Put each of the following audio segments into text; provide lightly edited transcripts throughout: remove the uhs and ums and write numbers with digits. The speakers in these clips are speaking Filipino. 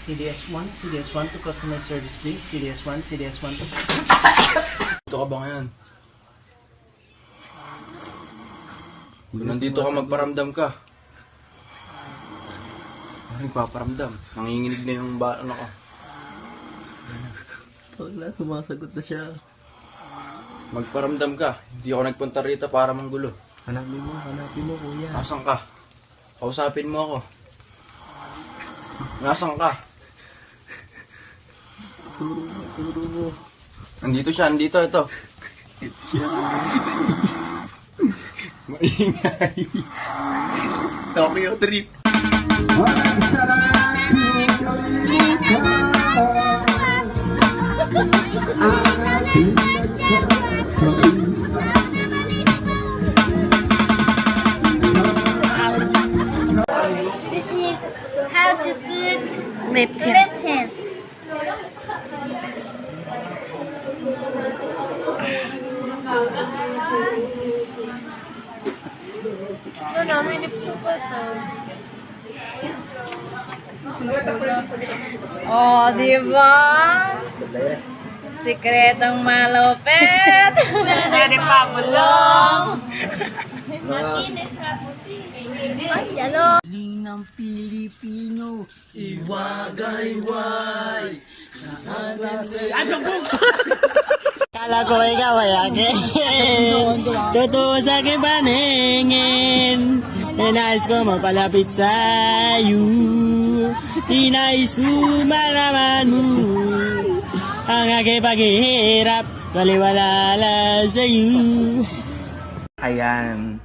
CDS1, CDS1 to customer service please. CDS1, CDS1 to... Dito ka ba ngayon? Kung nandito ka, magparamdam ka. Ano nagpaparamdam? Nanginginig na yung ano ko. Wala, sumasagot na siya. Magparamdam ka. Hindi ako nagpunta rito para manggulo. Hanapin mo kuya. Nasaan ka? Kausapin mo ako. Nasaan ka? Turo mo. Nandito siya, nandito, ito. Maingay. Tokyo trip. This is how to put Lip tint. lip tint. Ano, may lipstick pa siya. Oh, di ba? Sikretong malupit. Pwede pa bulong. Makinis na puti. Ay, ano? Galing ng Pilipino, iwagayway. Kala ko ikaw ay akin. Totoo sa aking paningin. Inais ko mapalapit sa'yo. Inais ko malaman mo ang aking paghihirap. Baliwala lang sa'yo. Ayan.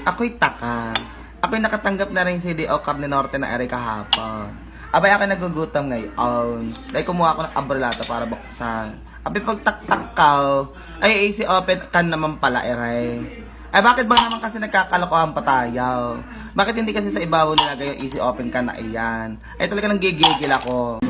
Ako'y taka. Ako'y nakatanggap na rin si D.O. Carne Norte na ere kahapon. Abay ako nagugutom ngayon. Dahil kumuha ako ng abrelata para buksan. Abay pagtaktak ka, ay easy open ka naman pala ere. Ay bakit ba naman kasi nagkakalokohan pa tayo? Bakit hindi kasi sa ibabaw nilagay yung easy open ka na iyan? Ay talaga nang gigigil ako.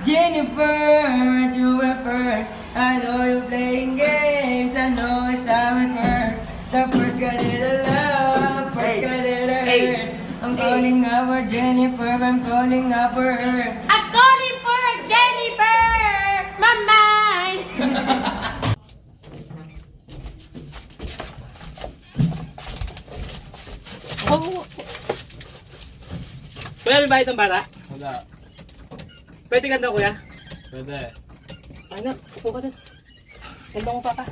Jennifer, Jennifer, I know you're playing games. I know it's how it hurts. The first got it love, first got it hurt. I'm calling up for Jennifer, I'm calling up for her. I'm calling for Jennifer! Mamay! Kuya, may bayad ng bata? Wala. Pwede ka daw, kuya? Pwede. Anak, upo ka doon. Ganda mo, papa.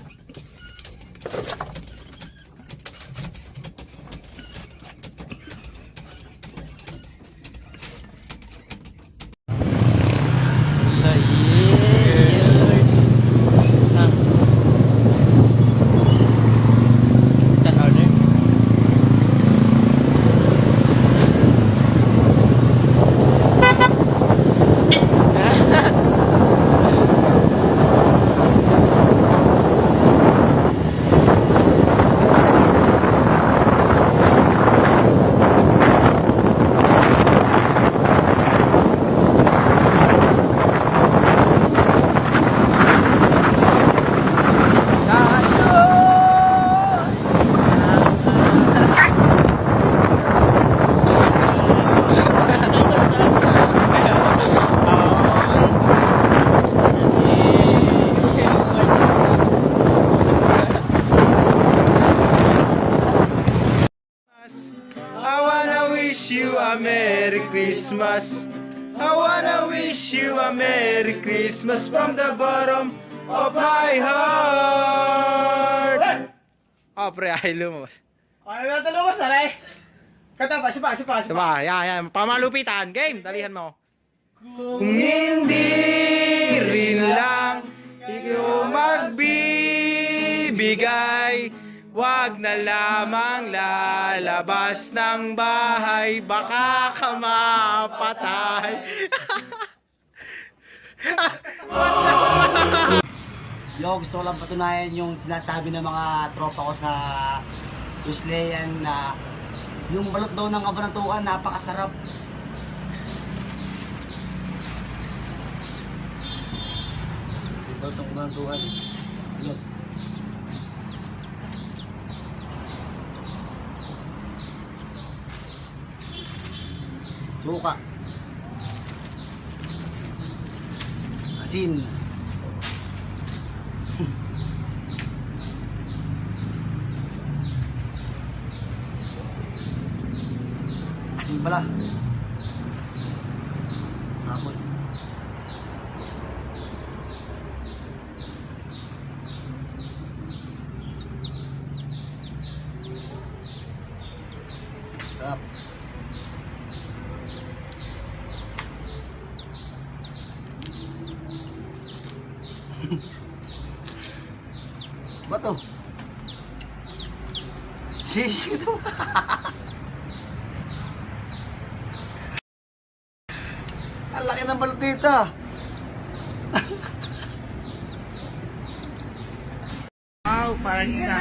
I wanna wish you a Merry Christmas. I wanna wish you a Merry Christmas from the bottom of my heart. Oh, pre, ay lumabas. Ano na ito lumos, aray? Kata pa, sipa. Diba? Yan. Pamalupitan. Game. Dalihan mo. Kung hindi rin lang ikaw magbibigay, wag na lamang lalabas ng bahay, baka ka mapatay. Yo, gusto ko lang patunayan yung sinasabi ng mga tropa ko sa Usleyan na yung balot daw ng kabanatuan, napakasarap. Yung balot ng kabanatuan. Balot. Suka. Asin. Asin pala. Tapon. Sarap. Bato. Sisi ito. Ang laki ng balot dito. Wow, parang isa.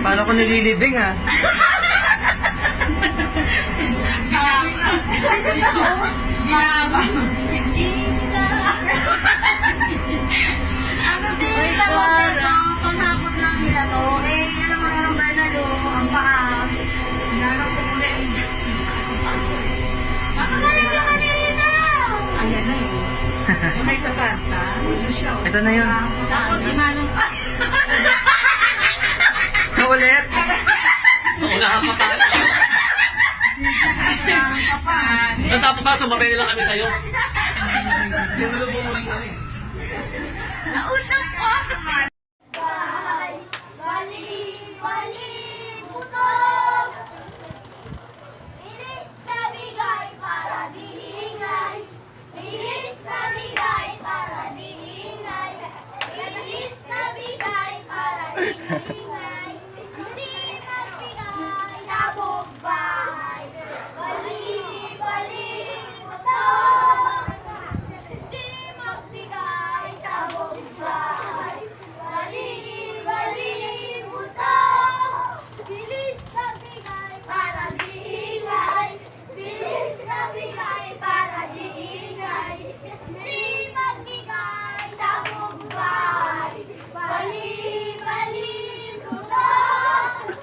Paano ko nililibing ah? Uy, sa motel ko, panghapot lang nila to. Alam mo naman, Bernardo, ang paa. Hinanap ko muna yung... Makakaya lang ka ni Rita! Ayan na yun. Unay sa pasta. Ito na yun. Tapos si Manong... Ulit? Natapos ba, sumabay nila kami sa'yo. Nausap ko! Bali, bali, butog. Bilis na bigay para diingay. Bilis na bigay para diingay. Bilis na bigay para diingay. Di magbigay sa buong bahay. Bali, bali, butog. Di magbigay sa buong bahay. Bali, bali, butog. Bilis na bigay para diingay. Bilis na bigay para diingay. Di magbigay sa buong bahay. Bali, bali, butog.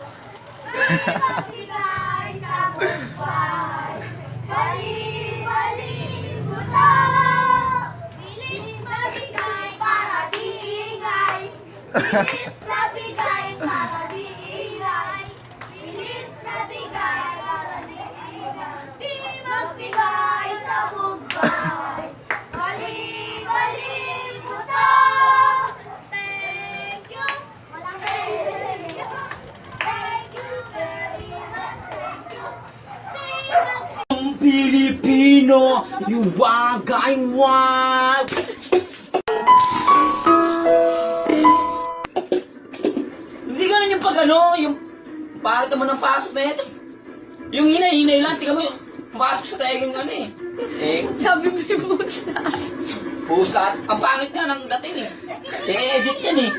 Di magbigay sa buong bahay. Bali, bali, butog. Bilis na bigay para diingay. Bilis na bigay para diingay. Bilis na bigay para diingay. Di magbigay sa buong bahay. Bali, bali, butog. Thank you. Walang thank you. Thank you very much. Thank you. Thank you. Ang Pilipino, yung wagay wag. Hindi ganun yung pag ano, yung pakita mo ng pasok na ito. Yung hinay-hinay lang, tingnan mo yung pasok sa tayo yung ano eh. Sabi mo yung pusa. Pusat. Ang pangit nga ng dating eh. I-edit yan eh.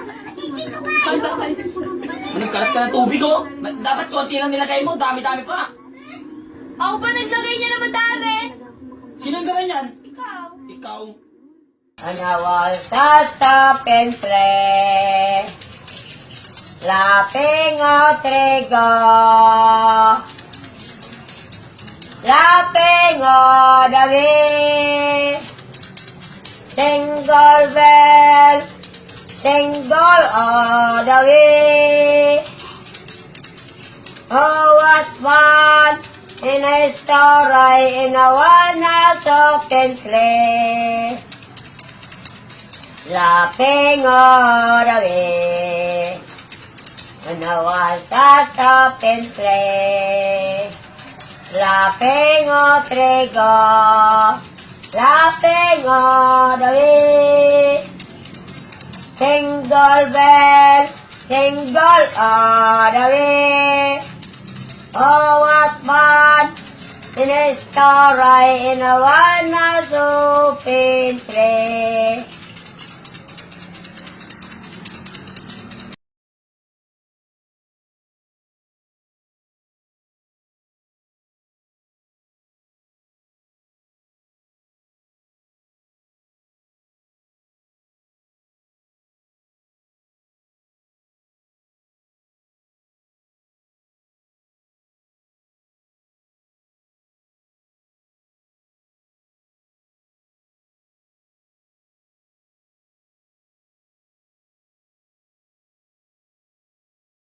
Nagkalat ka ng tubig oh. Dapat konti lang nilagay mo, dami-dami pa. Ako ba naglagay niya na madami? Sino yung ganyan? Ikaw. Ikaw. Anawal sa stop and play. Laping o trigo. Laping o dagi. Single bell. Single o dagi. Oh, what fun in a story in a one-house open play. Laughing all the way. When I was up and play. Laughing all trigo. Laughing all the way. Single bell, single all the way. Oh, what fun in a star in a one open tray.